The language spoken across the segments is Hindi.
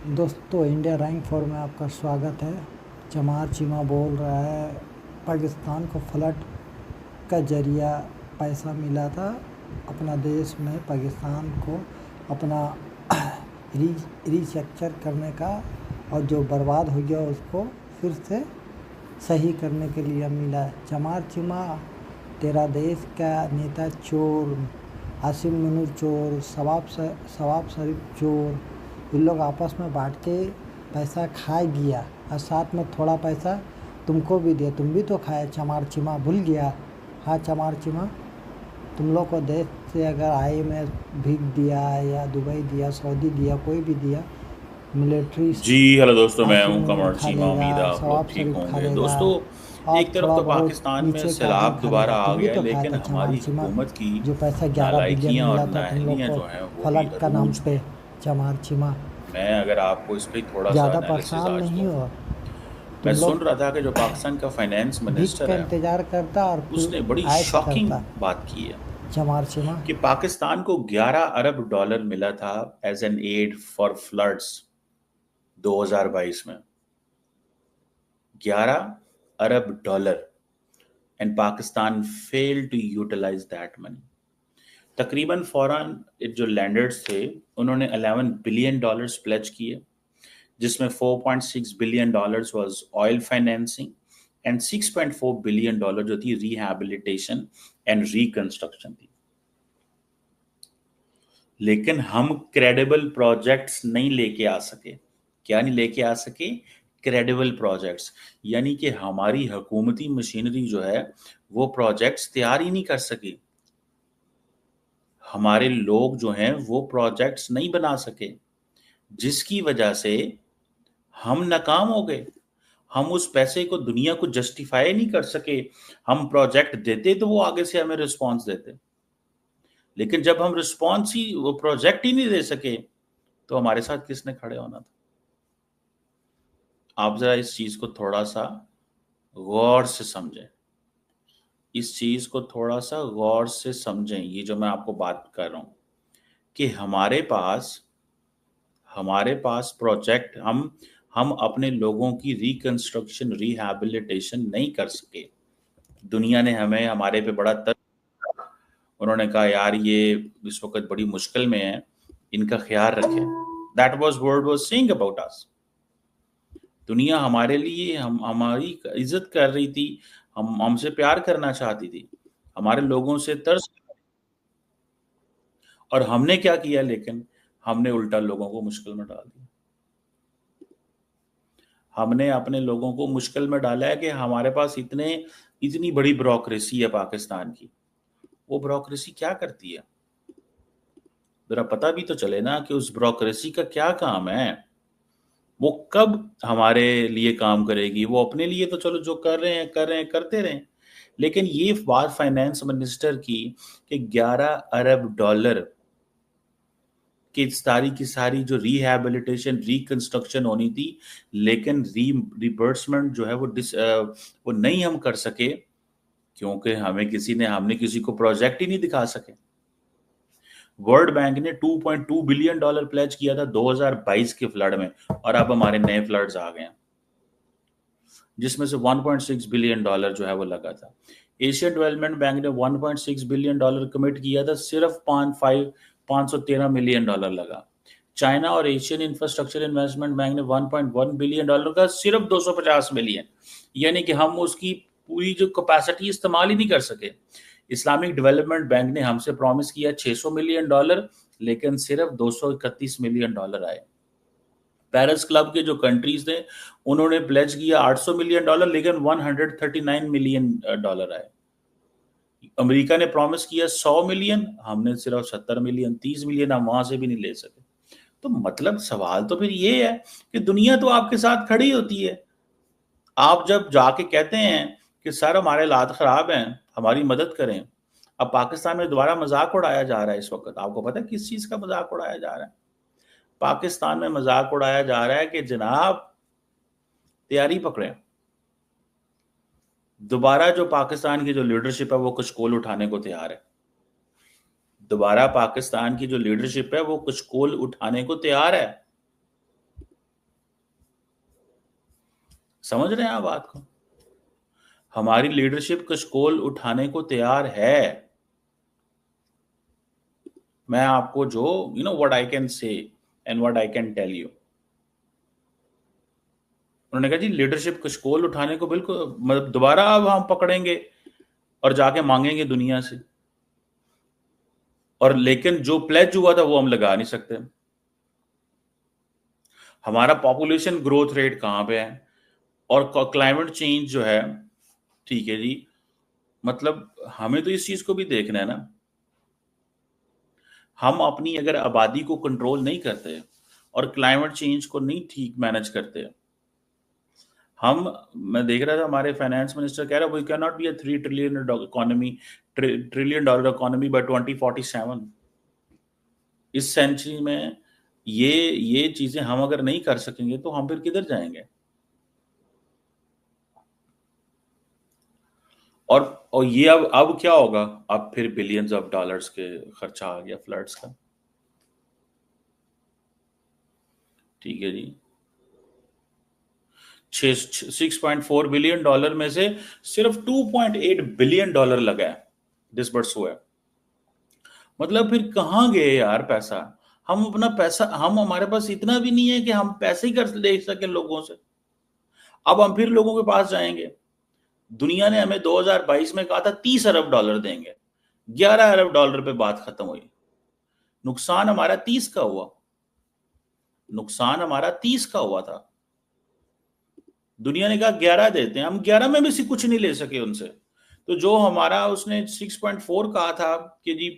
दोस्तों, इंडिया रैंक 4 में आपका स्वागत है। चमार चीमा बोल रहा है। पाकिस्तान को फ्लड का जरिया पैसा मिला था अपना देश में पाकिस्तान को अपना रीस्ट्रक्चर करने का, और जो बर्बाद हो गया उसको फिर से सही करने के लिए मिला। चमार चीमा, तेरा देश का नेता चोर, आसिम मुनूर चोर, सवाब शरीफ चोर, इन लोग आपस में बांट के पैसा खा गया, और साथ में थोड़ा पैसा तुमको भी दिया। तुम भी तो खाए। चमार चिमा भूल गया? हाँ चमार चिमा, तुम लोग को देश से अगर आए में भीख दिया या दुबई दिया, सऊदी दिया, कोई भी दिया, मिलिट्री जी हेलो दोस्तों, मैं आसिम हूं मुनूर कमर खा चीमा। लेगा, उम्मीद है आप सवाब लोग ठीक शरीफ खा होंगे। लेगा, दोस्तों, और एक तरफ थोड़ा तो बहुत पाकिस्तान में नीचे का आदमी सैलाब खा लेगा। दोबारा आ तुम भी गया तो है, खाया लेकिन था चमार हमारी चिमा, हुकूमत की जो पैसा 11 बिलियन नालायकियां और मिला था तुम लोग नाअहलियां को जो हैं वो भी फ्लड का नाम अरूज पे। पे। चमार चिमा, मैं अगर आपको इस पे थोड़ा सा ज़्यादा एनालिसिस परेशान आज नहीं दूं, हो मैं तुम सुन लोग। रहा था कि जो पाकिस्तान का फाइनेंस भीख मिनिस्टर का है इंतज़ार करता और फिर उसने बड़ी ऐश शॉकिंग करता। बात की है चमार चिमा, कि पाकिस्तान को 11 अरब डॉलर मिला था as an aid for floods 2022 में। 11 अरब dollar, and Pakistan fail to utilise that money. तकरीबन फौरन जो लैंडर्स थे उन्होंने 11 बिलियन डॉलर्स प्लेज किए, जिसमें 4.6 billion dollars was oil financing and 6.4 billion dollar जो थी रिहैबिलिटेशन एंड रिकंस्ट्रक्शन थी। लेकिन हम क्रेडिबल प्रोजेक्ट्स नहीं लेके आ सके। क्या नहीं लेके आ सके? Credible projects. यानी कि हमारी हुकूमती मशीनरी जो है वो प्रोजेक्ट्स तैयार ही नहीं कर सकी। हमारे लोग जो हैं वो प्रोजेक्ट्स नहीं बना सके, जिसकी वजह से हम नाकाम हो गए। हम उस पैसे को दुनिया को जस्टिफाई नहीं कर सके। हम प्रोजेक्ट देते तो वो आगे से हमें रिस्पॉन्स देते, लेकिन जब हम रिस्पॉन्स ही, वो प्रोजेक्ट ही नहीं दे सके, तो हमारे साथ किसने खड़े होना था? आप जरा इस चीज को थोड़ा सा गौर से समझें। इस चीज को थोड़ा सा गौर से समझें, ये जो मैं आपको बात कर रहा हूं कि हमारे पास प्रोजेक्ट, हम अपने लोगों की रिकंस्ट्रक्शन रिहैबिलिटेशन नहीं कर सके। दुनिया ने हमें, हमारे पे बड़ा उन्होंने कहा यार ये इस वक्त बड़ी मुश्किल में है, इनका ख्याल रखें। That was word was saying about us. दुनिया हमारे लिए, हम हमारी इज्जत कर रही थी, हम हमसे प्यार करना चाहती थी, हमारे लोगों से तरस। और हमने क्या किया? लेकिन हमने उल्टा लोगों को मुश्किल में डाल दिया। हमने अपने लोगों को मुश्किल में डाला है कि हमारे पास इतनी बड़ी ब्यूरोक्रेसी है पाकिस्तान की। वो ब्यूरोक्रेसी क्या करती है? जरा पता भी तो चले ना कि उस ब्यूरोक्रेसी का क्या काम है। वो कब हमारे लिए काम करेगी? वो अपने लिए तो चलो जो कर रहे हैं कर रहे हैं, करते रहें। लेकिन ये बात फाइनेंस मिनिस्टर कि 11 अरब डॉलर की सारी जो रिहैबिलिटेशन रिकंस्ट्रक्शन होनी थी, लेकिन रिबर्समेंट जो है वो नहीं हम कर सके, क्योंकि हमने किसी को प्रोजेक्ट ही नहीं दिखा सके। वर्ल्ड बैंक ने 2.2 बिलियन डॉलर प्लेज किया था 2022 के फ्लड में, और अब हमारे नए फ्लड्स आ गए हैं, जिसमें से 1.6 बिलियन डॉलर जो है वो लगा था। एशियन डेवलपमेंट बैंक ने 1.6 बिलियन डॉलर कमिट किया था, सिर्फ 513 मिलियन डॉलर लगा। चाइना और एशियन इंफ्रास्ट्रक्चर इन्वेस्टमेंट बैंक ने 1.1 बिलियन डॉलर का सिर्फ 250 मिलियन, यानी कि हम उसकी पूरी जो कैपेसिटी इस्तेमाल ही नहीं कर सके। इस्लामिक डेवलपमेंट बैंक ने हमसे प्रॉमिस किया 600 मिलियन डॉलर, लेकिन सिर्फ 231 मिलियन डॉलर आए। पेरिस क्लब के जो कंट्रीज थे उन्होंने प्लेज किया 800 मिलियन डॉलर, लेकिन 139 मिलियन डॉलर आए। अमेरिका ने प्रॉमिस किया 100 मिलियन, हमने सिर्फ 70 मिलियन, 30 मिलियन हम वहां से भी नहीं ले सके। तो मतलब सवाल तो फिर ये है कि दुनिया तो आपके साथ खड़ी होती है। आप जब जाके कहते हैं कि सर हमारे हालात खराब हैं, हमारी मदद करें। अब पाकिस्तान में दोबारा मजाक उड़ाया जा रहा है। इस वक्त आपको पता है किस चीज का मजाक उड़ाया जा रहा है? पाकिस्तान में मजाक उड़ाया जा रहा है कि जनाब तैयारी पकड़े, दोबारा जो पाकिस्तान की जो लीडरशिप है वो कुछ कोल उठाने को तैयार है। दोबारा पाकिस्तान की जो लीडरशिप है वो कुछ कोल उठाने को तैयार है। समझ रहे हैं आप बात को? हमारी लीडरशिप कशकोल उठाने को तैयार है। मैं आपको जो what I can say and what I can tell you, उन्होंने कहा जी लीडरशिप कशकोल उठाने को बिल्कुल, मतलब दोबारा अब हम पकड़ेंगे और जाके मांगेंगे दुनिया से, और लेकिन जो प्लेज हुआ था वो हम लगा नहीं सकते। हमारा पॉपुलेशन ग्रोथ रेट कहां पे है, और क्लाइमेट चेंज जो है, ठीक है जी, मतलब हमें तो इस चीज को भी देखना है ना। हम अपनी अगर आबादी को कंट्रोल नहीं करते और क्लाइमेट चेंज को नहीं ठीक मैनेज करते, मैं देख रहा था हमारे फाइनेंस मिनिस्टर कह रहा है we can not be a trillion dollar economy by 2047। इस सेंचुरी में ये चीजें हम अगर नहीं कर सकेंगे तो हम फिर किधर जाएंगे? और ये अब क्या होगा? अब फिर बिलियंस ऑफ डॉलर्स के खर्चा आ गया फ्लड्स का। ठीक है जी, 6.4 बिलियन डॉलर में से सिर्फ 2.8 बिलियन डॉलर लगा है, डिसबर्स हुआ है। मतलब फिर कहाँ गए यार पैसा? हम अपना पैसा, हमारे पास इतना भी नहीं है कि हम पैसे ही कर ले सके लोगों से। अब हम फिर लोगों के पास जाएंगे। दुनिया ने हमें 2022 में कहा था 30 अरब डॉलर देंगे, 11 अरब डॉलर पे बात खत्म हुई। नुकसान हमारा 30 का हुआ, नुकसान हमारा 30 का हुआ था। दुनिया ने कहा 11 देते हैं, हम 11 में भी से कुछ नहीं ले सके उनसे। तो जो हमारा उसने 6.4 कहा था कि जी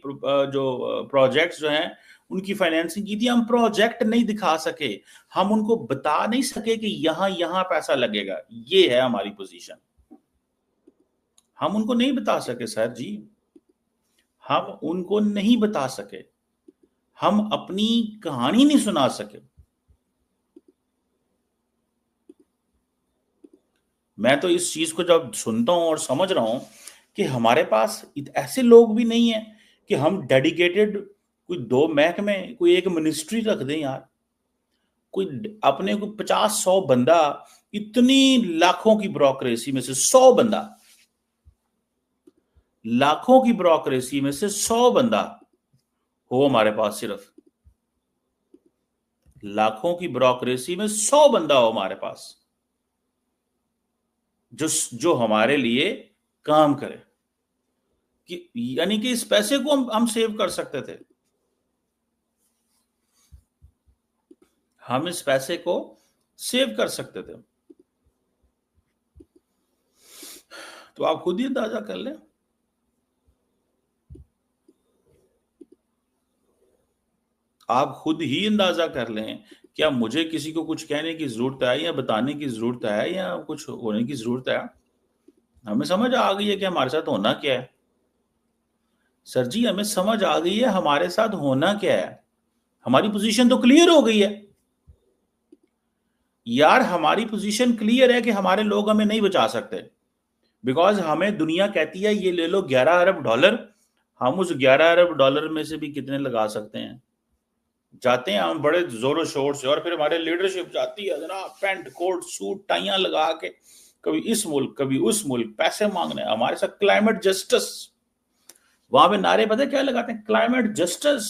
जो प्रोजेक्ट्स जो हैं उनकी फाइनेंसिंग की थी, हम प्रोजेक्ट नहीं दिखा सके, हम उनको बता नहीं सके कि यहां यहां पैसा लगेगा। ये है हमारी पोजीशन, हम उनको नहीं बता सके सर जी, हम उनको नहीं बता सके, हम अपनी कहानी नहीं सुना सके। मैं तो इस चीज को जब सुनता हूं और समझ रहा हूं कि हमारे पास ऐसे लोग भी नहीं है कि हम डेडिकेटेड कोई 2 महकमे, कोई एक मिनिस्ट्री रख दें यार, कोई अपने को 50-100 बंदा, इतनी लाखों की ब्यूरोक्रेसी में से 100 बंदा, लाखों की ब्यूरोक्रेसी में से 100 बंदा हो हमारे पास, सिर्फ लाखों की ब्यूरोक्रेसी में 100 बंदा हो हमारे पास, जो हमारे लिए काम करे, कि यानी कि इस पैसे को हम सेव कर सकते थे, हम इस पैसे को सेव कर सकते थे। तो आप खुद ही अंदाजा कर लें, आप खुद ही अंदाजा कर लें, क्या मुझे किसी को कुछ कहने की जरूरत है या बताने की जरूरत है या कुछ होने की जरूरत है? हमें समझ आ गई है कि हमारे साथ होना क्या है। सर जी, हमें समझ आ गई है हमारे साथ होना क्या है। हमारी पोजीशन तो क्लियर हो गई है यार, हमारी पोजीशन क्लियर है कि हमारे लोग हमें नहीं बचा सकते। बिकॉज हमें दुनिया कहती है ये ले लो 11 अरब डॉलर, हम उस 11 अरब डॉलर में से भी कितने लगा सकते हैं? जाते हैं हम बड़े जोरों शोर से, और फिर हमारे लीडरशिप जाती है जनाब पैंट कोट सूट टाइयां लगा के, कभी इस मुल्क कभी उस मुल्क, पैसे मांगने। हमारे साथ क्लाइमेट जस्टिस, वहां पे नारे पता क्या लगाते हैं? क्लाइमेट जस्टिस,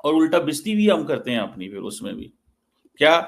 और उल्टा बिस्ती भी हम करते हैं अपनी फिर उसमें भी। क्या